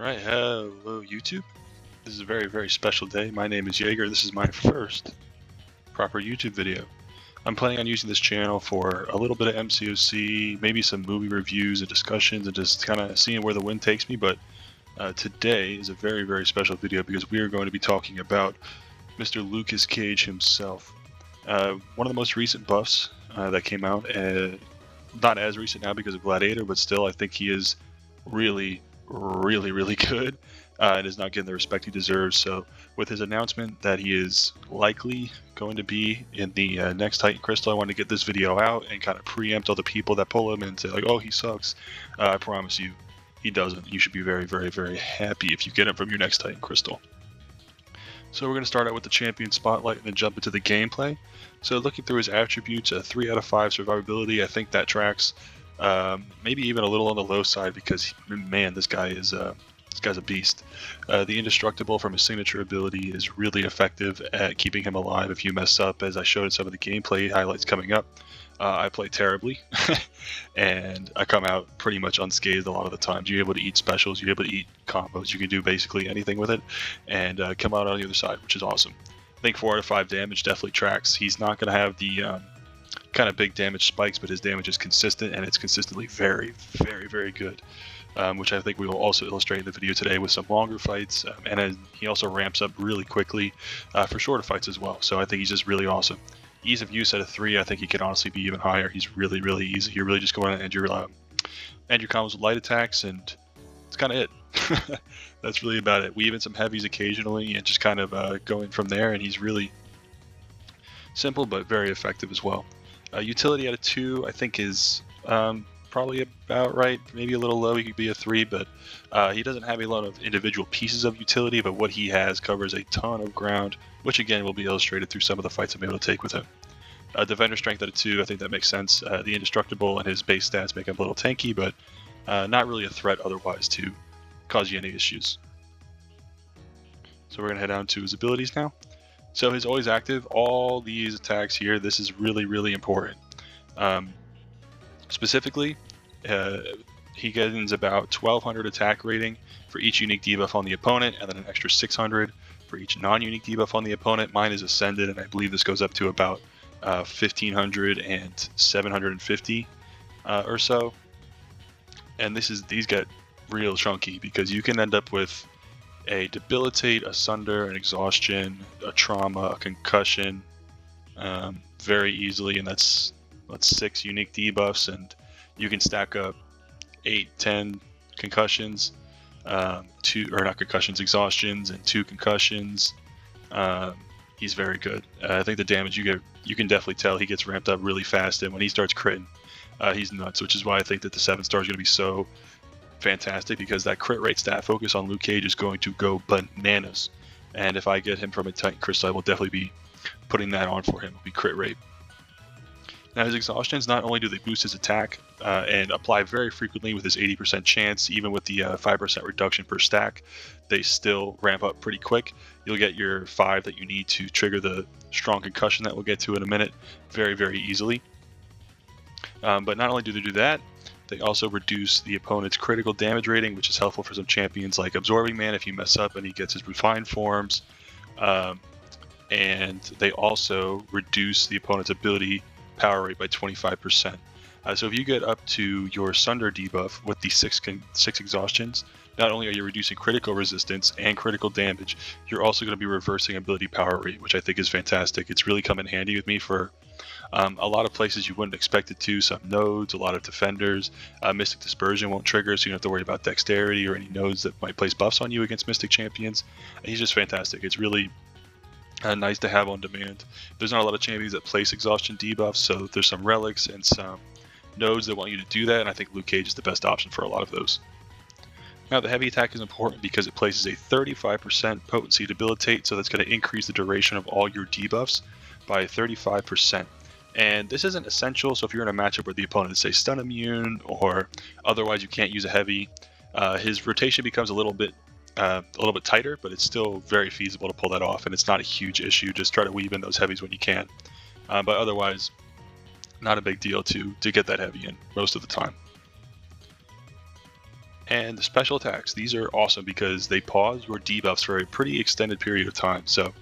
Right, hello YouTube. This is a very special day. My name is Jaeger. This is my first proper YouTube video. I'm planning on using this channel for a little bit of MCOC, maybe some movie reviews and discussions, and just kind of seeing where the wind takes me. But today is a very special video because we are going to be talking about Mr. Lucas Cage himself. One of the most recent buffs that came out, not as recent now because of Gladiator, but still I think he is really good and is not getting the respect he deserves. So with his announcement that he is likely going to be in the next Titan Crystal, I wanted to get this video out and kind of preempt all the people that pull him and say like, oh, he sucks. I promise you he doesn't. You should be very happy if you get him from your next Titan Crystal. So we're going to start out with the champion spotlight and then jump into the gameplay. So looking through his attributes, a 3 out of 5 survivability, I think that tracks. Maybe even a little on the low side because, man, this guy's a beast. The indestructible from his signature ability is really effective at keeping him alive if you mess up, as I showed in some of the gameplay highlights coming up. I play terribly, and I come out pretty much unscathed a lot of the times. You're able to eat specials, you're able to eat combos, you can do basically anything with it, and come out on the other side, which is awesome. I think 4 out of 5 damage definitely tracks. He's not going to have the kind of big damage spikes, but his damage is consistent, and it's consistently very good. Which I think we will also illustrate in the video today with some longer fights, and then he also ramps up really quickly for shorter fights as well. So I think he's just really awesome. Ease of use at a 3, I think he could honestly be even higher. He's really easy. You're really just going to end your combos with light attacks, and it's kind of it. That's really about it. Weaving some heavies occasionally, and just kind of going from there. And he's really simple but very effective as well. Utility at a 2, I think is probably about right, maybe a little low. He could be a 3, but he doesn't have a lot of individual pieces of utility, but what he has covers a ton of ground, which again will be illustrated through some of the fights I'm able to take with him. Defender strength at a 2, I think that makes sense. The indestructible and his base stats make him a little tanky, but not really a threat otherwise to cause you any issues. So we're going to head down to his abilities now. So his always active, all these attacks here, this is really important. Specifically, he gains about 1200 attack rating for each unique debuff on the opponent, and then an extra 600 for each non-unique debuff on the opponent. Mine is ascended, and I believe this goes up to about 1500 and 750 or so. And these get real chunky because you can end up with a debilitate, a sunder, an exhaustion, a trauma, a concussion very easily, and that's 6 unique debuffs, and you can stack up 8-10 concussions, exhaustions, and 2 concussions. He's very good. I think the damage you can definitely tell he gets ramped up really fast, and when he starts critting, he's nuts, which is why I think that the 7-star is going to be so fantastic, because that crit rate stat focus on Luke Cage is going to go bananas. And if I get him from a Titan Crystal, I will definitely be putting that on for him. It'll be crit rate. Now his exhaustions, not only do they boost his attack and apply very frequently with his 80% chance, even with the 5% reduction per stack, they still ramp up pretty quick. You'll get your 5 that you need to trigger the strong concussion that we'll get to in a minute very easily. But not only do they do that, they also reduce the opponent's critical damage rating, which is helpful for some champions like Absorbing Man if you mess up and he gets his refined forms. And they also reduce the opponent's ability power rate by 25%. So if you get up to your Sunder debuff with the 6 exhaustions, not only are you reducing critical resistance and critical damage, you're also going to be reversing ability power rate, which I think is fantastic. It's really come in handy with me for a lot of places you wouldn't expect it to. Some nodes, a lot of defenders. Mystic Dispersion won't trigger, so you don't have to worry about dexterity or any nodes that might place buffs on you against Mystic champions. He's just fantastic. It's really nice to have on demand. There's not a lot of champions that place exhaustion debuffs, so there's some relics and some nodes that want you to do that, and I think Luke Cage is the best option for a lot of those. Now the heavy attack is important because it places a 35% potency debilitate, so that's going to increase the duration of all your debuffs by 35%. And this isn't essential, so if you're in a matchup where the opponent is, say, stun immune, or otherwise you can't use a heavy, his rotation becomes a little bit tighter, but it's still very feasible to pull that off, and it's not a huge issue. Just try to weave in those heavies when you can. But otherwise, not a big deal to get that heavy in most of the time. And the special attacks, these are awesome because they pause your debuffs for a pretty extended period of time. So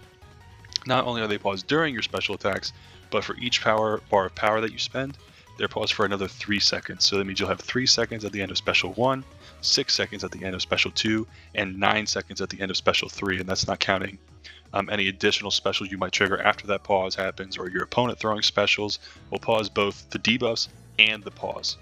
not only are they paused during your special attacks, but for each bar of power that you spend, they're paused for another 3 seconds. So that means you'll have 3 seconds at the end of special 1, 6 seconds at the end of special 2, and 9 seconds at the end of special 3. And that's not counting any additional specials you might trigger after that pause happens, or your opponent throwing specials will pause both the debuffs and the pause.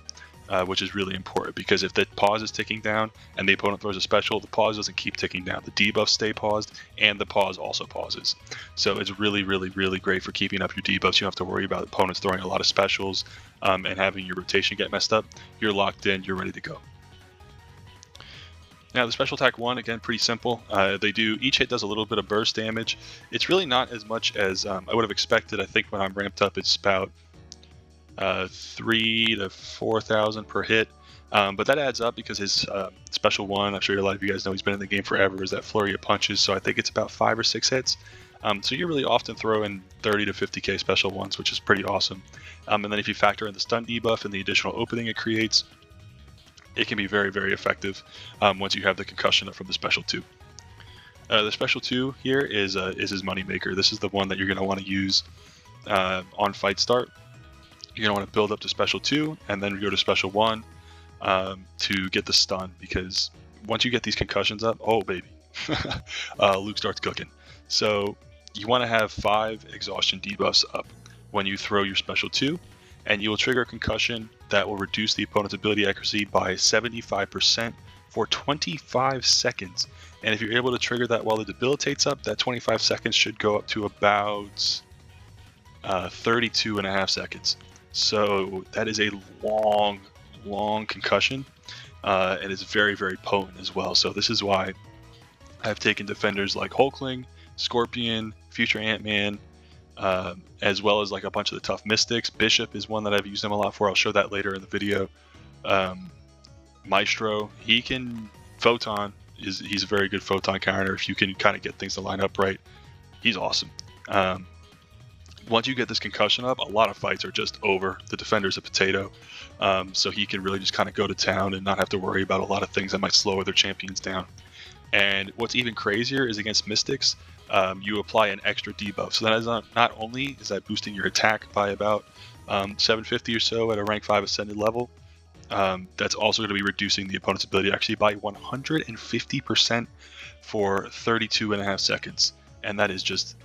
Which is really important, because if the pause is ticking down and the opponent throws a special, the pause doesn't keep ticking down. The debuffs stay paused and the pause also pauses. So it's really, really, really great for keeping up your debuffs. You don't have to worry about opponents throwing a lot of specials and having your rotation get messed up. You're locked in, you're ready to go. Now the special attack 1, again, pretty simple. Each hit does a little bit of burst damage. It's really not as much as I would have expected. I think when I'm ramped up, it's about 3,000 to 4,000 per hit, but that adds up because his special 1, I'm sure a lot of you guys know he's been in the game forever, is that flurry of punches. So I think it's about 5 or 6 hits. So you're really often throwing 30 to 50k special 1s, which is pretty awesome. And then if you factor in the stun debuff and the additional opening it creates, it can be very, very effective once you have the concussion up from the special 2. The special 2 here is his moneymaker. This is the one that you're going to want to use on fight start. You're going to want to build up to special 2 and then go to special 1 to get the stun, because once you get these concussions up, oh baby, Luke starts cooking. So you want to have 5 exhaustion debuffs up when you throw your special 2, and you will trigger a concussion that will reduce the opponent's ability accuracy by 75% for 25 seconds. And if you're able to trigger that while it debilitates up, that 25 seconds should go up to about 32.5 seconds. So that is a long, long concussion, and it's very, very potent as well. So this is why I've taken defenders like Hulkling, Scorpion, Future Ant-Man, as well as like a bunch of the tough Mystics. Bishop is one that I've used him a lot for. I'll show that later in the video. Maestro, he can Photon. He's a very good Photon counter if you can kind of get things to line up right. He's awesome. Once you get this concussion up, a lot of fights are just over. The defender's a potato, so he can really just kind of go to town and not have to worry about a lot of things that might slow other champions down. And what's even crazier is against Mystics, you apply an extra debuff. So that is not only is that boosting your attack by about 750 or so at a rank 5 ascended level, that's also going to be reducing the opponent's ability actually by 150% for 32.5 seconds. And that is just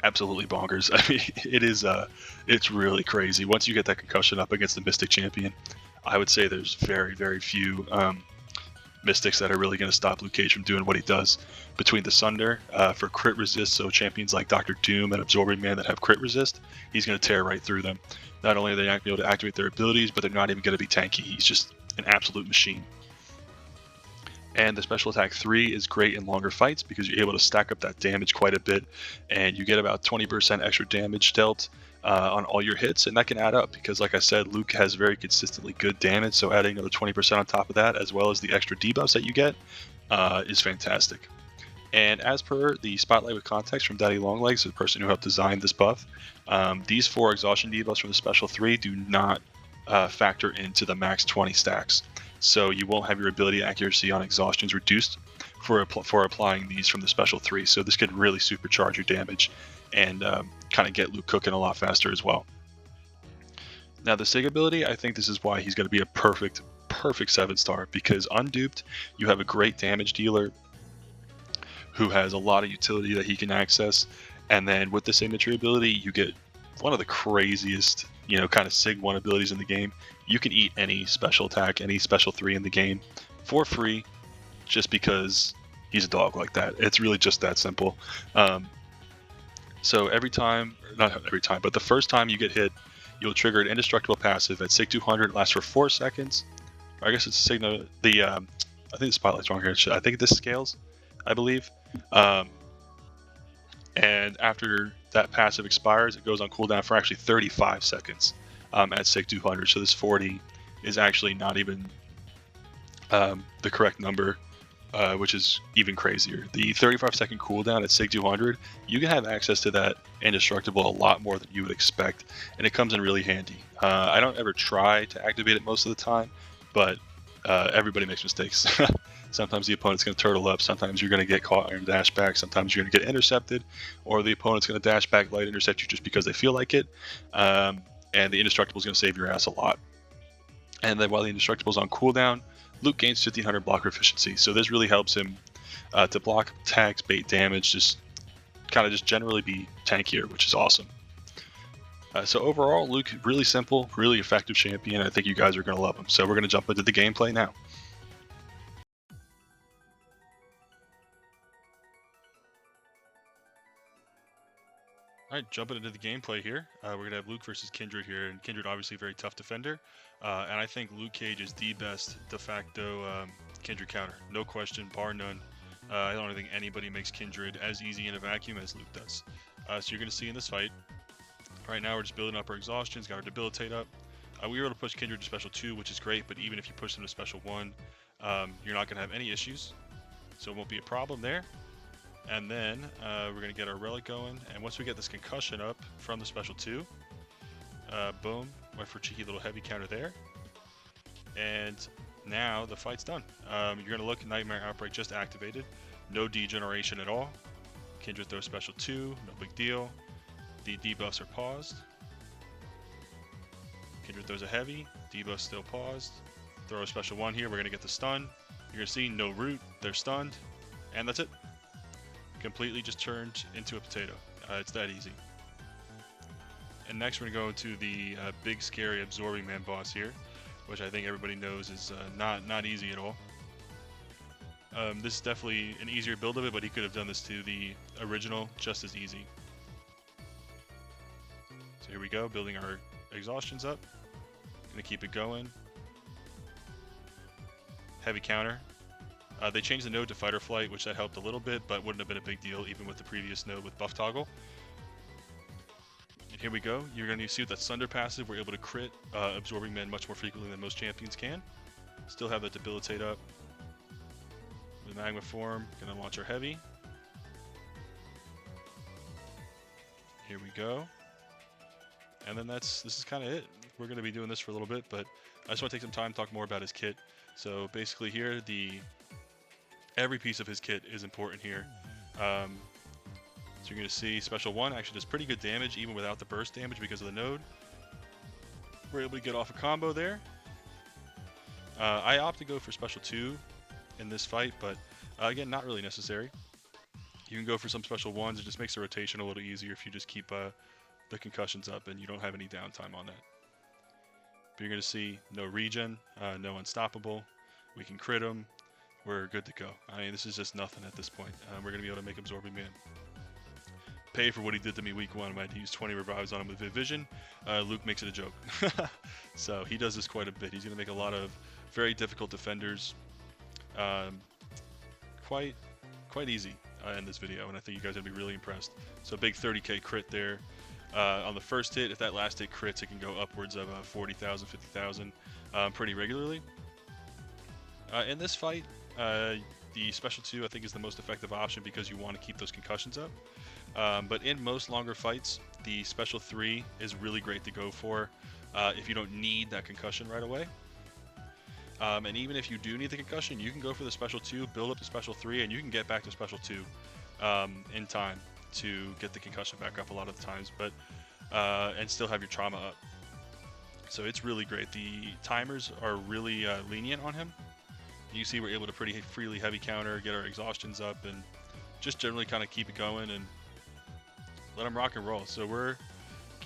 absolutely bonkers. I mean, it's really crazy. Once you get that concussion up against the Mystic champion, I would say there's very, very few Mystics that are really going to stop Luke Cage from doing what he does. Between the Sunder for crit resist, so champions like Dr. Doom and Absorbing Man that have crit resist, he's going to tear right through them. Not only are they not going to be able to activate their abilities, but they're not even going to be tanky. He's just an absolute machine. And the special attack 3 is great in longer fights because you're able to stack up that damage quite a bit, and you get about 20% extra damage dealt on all your hits, and that can add up because, like I said, Luke has very consistently good damage, so adding another 20% on top of that, as well as the extra debuffs that you get, is fantastic. And as per the Spotlight with Context from Daddy Longlegs, the person who helped design this buff, these 4 exhaustion debuffs from the special 3 do not factor into the max 20 stacks. So you won't have your ability accuracy on exhaustions reduced for applying these from the special 3. So this could really supercharge your damage and kind of get Luke cooking a lot faster as well. Now the Sig ability, I think this is why he's going to be a perfect 7-star, because unduped, you have a great damage dealer who has a lot of utility that he can access, and then with the signature ability, you get one of the craziest, kind of Sig 1 abilities in the game. You can eat any special attack, any special 3 in the game for free, just because he's a dog like that. It's really just that simple. So every time, not every time, but the first time you get hit, you'll trigger an indestructible passive at Sig 200. It lasts for 4 seconds. Or I guess it's signal. I think the Spotlight's wrong here. I think this scales, I believe. And after that passive expires, it goes on cooldown for actually 35 seconds at Sig 200. So this 40 is actually not even the correct number, which is even crazier. The 35-second cooldown at Sig 200, you can have access to that indestructible a lot more than you would expect, and it comes in really handy. I don't ever try to activate it most of the time, but everybody makes mistakes. Sometimes the opponent's going to turtle up, sometimes you're going to get caught on dash back, sometimes you're going to get intercepted, or the opponent's going to dash back light intercept you just because they feel like it, and the indestructible is going to save your ass a lot. And then while the indestructible is on cooldown, Luke gains 1500 blocker efficiency, so this really helps him to block attacks, bait damage, just generally be tankier, which is awesome. So overall, Luke, really simple, really effective champion. I think you guys are going to love him. So we're going to jump into the gameplay now. Alright, jumping into the gameplay here. We're going to have Luke versus Kindred here, and Kindred obviously a very tough defender. And I think Luke Cage is the best de facto Kindred counter. No question, bar none. I don't think anybody makes Kindred as easy in a vacuum as Luke does. So you're going to see in this fight, right now we're just building up our exhaustions, got our debilitate up. We were able to push Kindred to special 2, which is great, but even if you push them to special 1, you're not going to have any issues. So it won't be a problem there. And then we're going to get our relic going, and once we get this concussion up from the special 2, boom, went for a cheeky little heavy counter there. And now the fight's done. You're going to look, Nightmare Outbreak just activated, no degeneration at all. Kindred throws special 2, no big deal. The debuffs are paused. Kindred throws a heavy, debuff still paused. Throw a special 1 here, we're going to get the stun. You're going to see no root, they're stunned, and that's it. Completely just turned into a potato. It's that easy. And next we're going to go to the big scary Absorbing Man boss here, which I think everybody knows is not easy at all. This is definitely an easier build of it, but he could have done this to the original just as easy. So here we go, building our exhaustions up. Gonna keep it going. Heavy counter. They changed the node to fight or flight, which that helped a little bit, but wouldn't have been a big deal even with the previous node with buff toggle. And here we go. You're going to see with that Sunder passive, we're able to crit Absorbing Men much more frequently than most champions can. Still have that debilitate up. The Magma form, going to launch our heavy. Here we go. And then this is kind of it. We're going to be doing this for a little bit, but I just want to take some time to talk more about his kit. So basically here, every piece of his kit is important here. So you're going to see special 1 actually does pretty good damage even without the burst damage because of the node. We're able to get off a combo there. I opt to go for special 2 in this fight, but again, not really necessary. You can go for some special 1s. It just makes the rotation a little easier if you just keep the concussions up and you don't have any downtime on that. But you're going to see no regen, no unstoppable. We can crit him. We're good to go. I mean, this is just nothing at this point. We're going to be able to make Absorbing Man pay for what he did to me week 1. I had to use 20 revives on him with Vision. Luke makes it a joke. So he does this quite a bit. He's going to make a lot of very difficult defenders quite easy in this video, and I think you guys are going to be really impressed. So big 30k crit there. On the first hit, if that last hit crits, it can go upwards of 40,000, 50,000 pretty regularly. In this fight, the special 2 I think is the most effective option because you want to keep those concussions up. But in most longer fights, the special 3 is really great to go for if you don't need that concussion right away. And even if you do need the concussion, you can go for the special 2, build up the special 3, and you can get back to special 2 in time to get the concussion back up a lot of the times, but and still have your trauma up. So it's really great. The timers are really lenient on him. You see we're able to pretty freely heavy counter, get our exhaustions up, and just generally kind of keep it going and let him rock and roll. So we're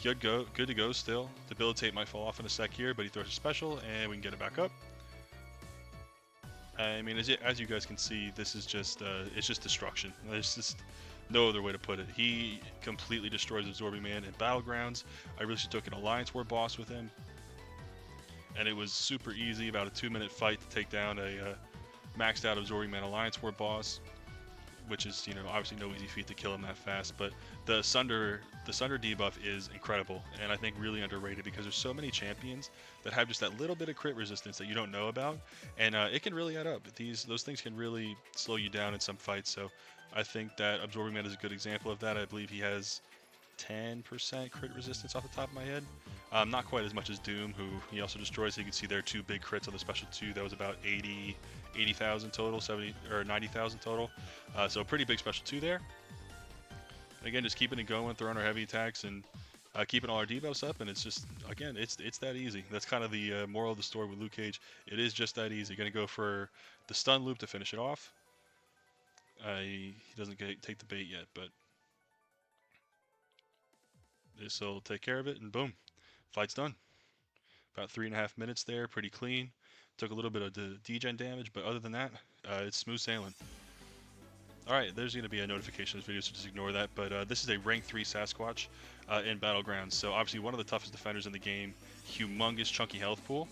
good to go still. Debilitate might fall off in a sec here, but he throws a special and we can get it back up. I mean, as you guys can see, this is just it's just destruction. There's just no other way to put it. He completely destroys Absorbing Man in Battlegrounds. I really took an Alliance War boss with him, and it was super easy, about a 2-minute fight to take down a maxed out Absorbing Man Alliance War boss, which is, you know, obviously no easy feat to kill him that fast. But the Sunder debuff is incredible, and I think really underrated because there's so many champions that have just that little bit of crit resistance that you don't know about, and it can really add up. Those things can really slow you down in some fights. So I think that Absorbing Man is a good example of that. I believe he has 10% crit resistance off the top of my head. Not quite as much as Doom, who he also destroys. So you can see there 2 big crits on the special 2. That was about 80,000 total, 70 or 90,000 total. So a pretty big special 2 there. Again, just keeping it going, throwing our heavy attacks, and keeping all our debuffs up, and it's just, again, it's that easy. That's kind of the moral of the story with Luke Cage. It is just that easy. Going to go for the stun loop to finish it off. He doesn't take the bait yet, but this will take care of it, and boom, fight's done. About 3.5 minutes there, pretty clean. Took a little bit of the degen damage, but other than that, it's smooth sailing. Alright, there's going to be a notification in this video, so just ignore that, but this is a rank 3 Sasquatch in Battlegrounds, so obviously one of the toughest defenders in the game, humongous chunky health pool.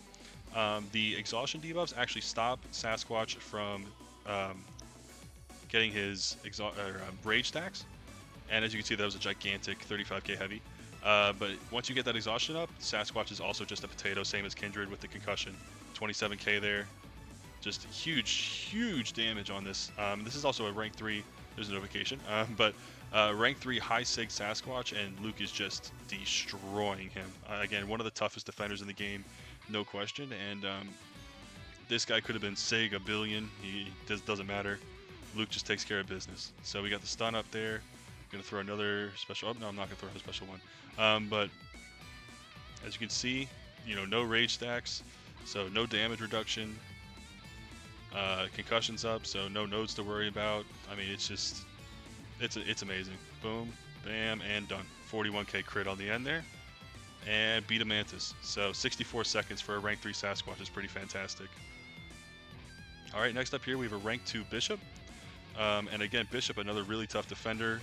The exhaustion debuffs actually stop Sasquatch from getting his rage stacks, and as you can see, that was a gigantic 35k heavy. But once you get that exhaustion up, Sasquatch is also just a potato, same as Kindred with the concussion. 27k there. Just huge damage on this. This is also a rank 3, there's a notification, but rank 3 high sig Sasquatch, and Luke is just destroying him. Again, one of the toughest defenders in the game, no question, and this guy could have been sig a billion, doesn't matter. Luke just takes care of business. So we got the stun up there. Gonna throw another special, oh no, I'm not gonna throw a special one. But as you can see, no rage stacks, so no damage reduction. Concussions up, so no nodes to worry about. I mean, it's just, it's amazing. Boom, bam, and done. 41k crit on the end there, and beat a Mantis. So 64 seconds for a rank 3 Sasquatch is pretty fantastic. All right, next up here we have a rank 2 Bishop, and again, Bishop, another really tough defender.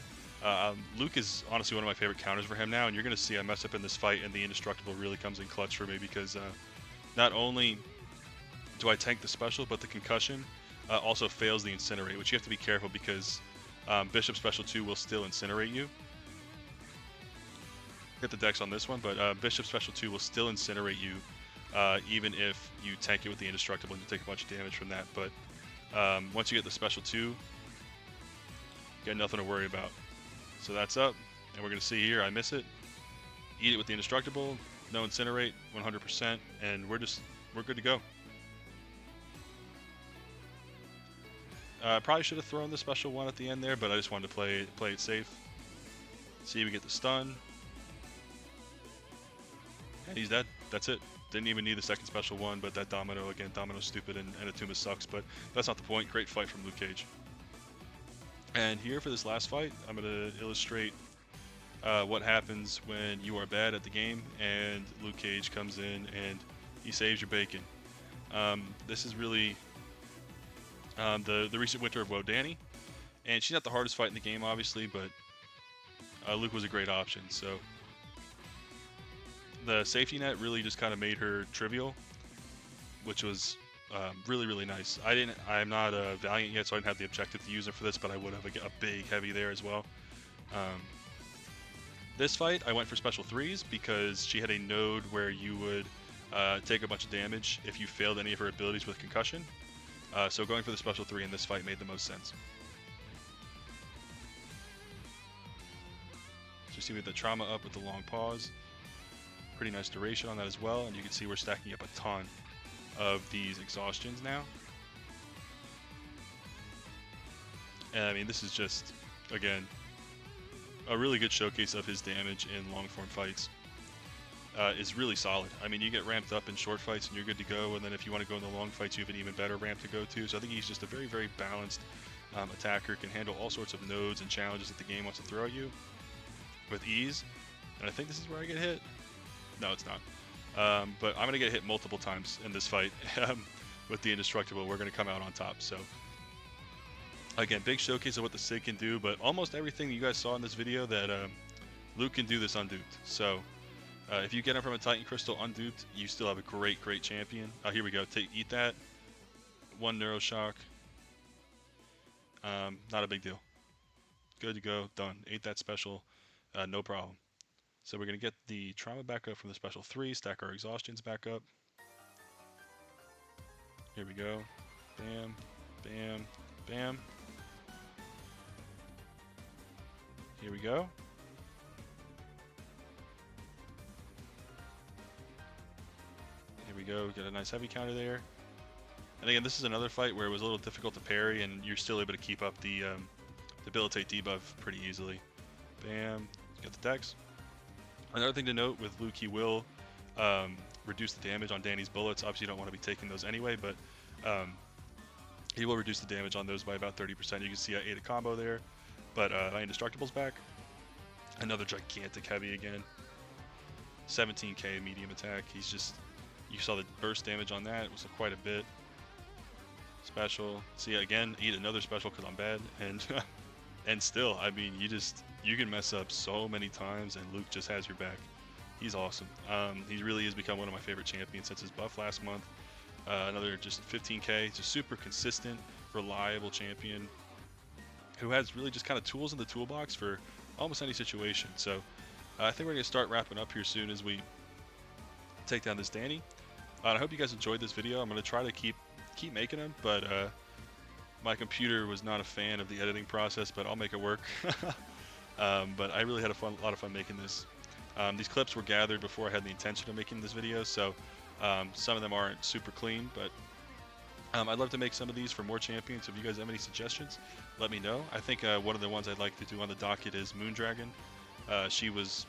Luke is honestly one of my favorite counters for him now, and you're going to see I mess up in this fight, and the Indestructible really comes in clutch for me because not only do I tank the special, but the concussion also fails the incinerate, which you have to be careful because Bishop special 2 will still incinerate you. Hit the dex on this one, but Bishop special 2 will still incinerate you even if you tank it with the Indestructible and you take a bunch of damage from that. But once you get the special 2, you got nothing to worry about. So that's up, and we're going to see here, I miss it. Eat it with the Indestructible, no incinerate, 100%, and we're good to go. Probably should have thrown the special 1 at the end there, but I just wanted to play it safe. See, we get the stun. And he's dead. That's it. Didn't even need the second special 1, but that Domino, again, Domino's stupid and Atuma sucks, but that's not the point. Great fight from Luke Cage. And here for this last fight, I'm going to illustrate what happens when you are bad at the game and Luke Cage comes in and he saves your bacon. This is really the recent winter of Wodani, and she's not the hardest fight in the game, obviously, but Luke was a great option. So the safety net really just kind of made her trivial, which was really nice. I'm not a Valiant yet, so I didn't have the objective to use it for this, but I would have a big heavy there as well. This fight, I went for special 3s because she had a node where you would take a bunch of damage if you failed any of her abilities with concussion. So going for the special 3 in this fight made the most sense. So you see we have the trauma up with the long pause. Pretty nice duration on that as well, and you can see we're stacking up a ton of these exhaustions now. And I mean, this is just, again, a really good showcase of his damage in long form fights. Is really solid. I mean, you get ramped up in short fights and you're good to go, and then if you want to go in the long fights, you have an even better ramp to go to. So I think he's just a very balanced attacker, can handle all sorts of nodes and challenges that the game wants to throw at you with ease. And I think this is where I get hit. No, it's not. But I'm going to get hit multiple times in this fight with the Indestructible. We're going to come out on top. So again, big showcase of what the Sig can do, but almost everything you guys saw in this video that Luke can do this unduped. So if you get him from a Titan Crystal unduped, you still have a great champion. Here we go. Eat that. 1 Neuroshock. Not a big deal. Good to go. Done. Ate that special. No problem. So we're going to get the trauma back up from the special 3. Stack our exhaustions back up. Here we go. Bam. Bam. Bam. Here we go. we go. Get a nice heavy counter there. And again, this is another fight where it was a little difficult to parry, and you're still able to keep up the debilitate debuff pretty easily. Bam. Got the dex. Another thing to note with Luke, he will reduce the damage on Danny's bullets. Obviously, you don't want to be taking those anyway, but he will reduce the damage on those by about 30%. You can see I ate a combo there, but my Indestructible's back. Another gigantic heavy again. 17k medium attack. He's just, you saw the burst damage on that. It was quite a bit. Special. See, again, eat another special because I'm bad. And and still, I mean, you can mess up so many times, and Luke just has your back. He's awesome. He really has become one of my favorite champions since his buff last month. Another just 15k, just super consistent, reliable champion who has really just kind of tools in the toolbox for almost any situation. So I think we're going to start wrapping up here soon as we take down this Danny. I hope you guys enjoyed this video. I'm going to try to keep making them, but my computer was not a fan of the editing process, but I'll make it work. But I really had a lot of fun making this. These clips were gathered before I had the intention of making this video, so some of them aren't super clean, but I'd love to make some of these for more champions. If you guys have any suggestions, let me know. I think one of the ones I'd like to do on the docket is Moondragon. She was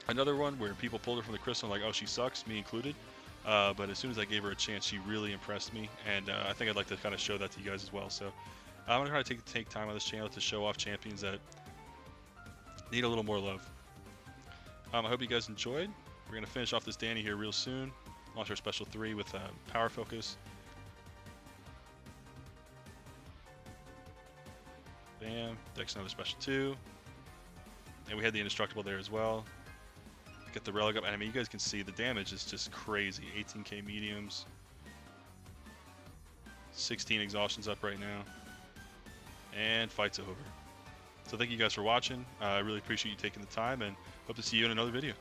another one where people pulled her from the crystal and like, oh, she sucks, me included. But as soon as I gave her a chance, she really impressed me, and I think I'd like to kind of show that to you guys as well. So I'm going to try to take time on this channel to show off champions that need a little more love. I hope you guys enjoyed. We're going to finish off this Danny here real soon. Launch our special 3 with Power Focus. Bam. Dex another special 2. And we had the Indestructible there as well. Get the relic up, and I mean, you guys can see the damage is just crazy. 18k mediums. 16 exhaustions up right now. And fight's over. So thank you guys for watching. I really appreciate you taking the time, and hope to see you in another video.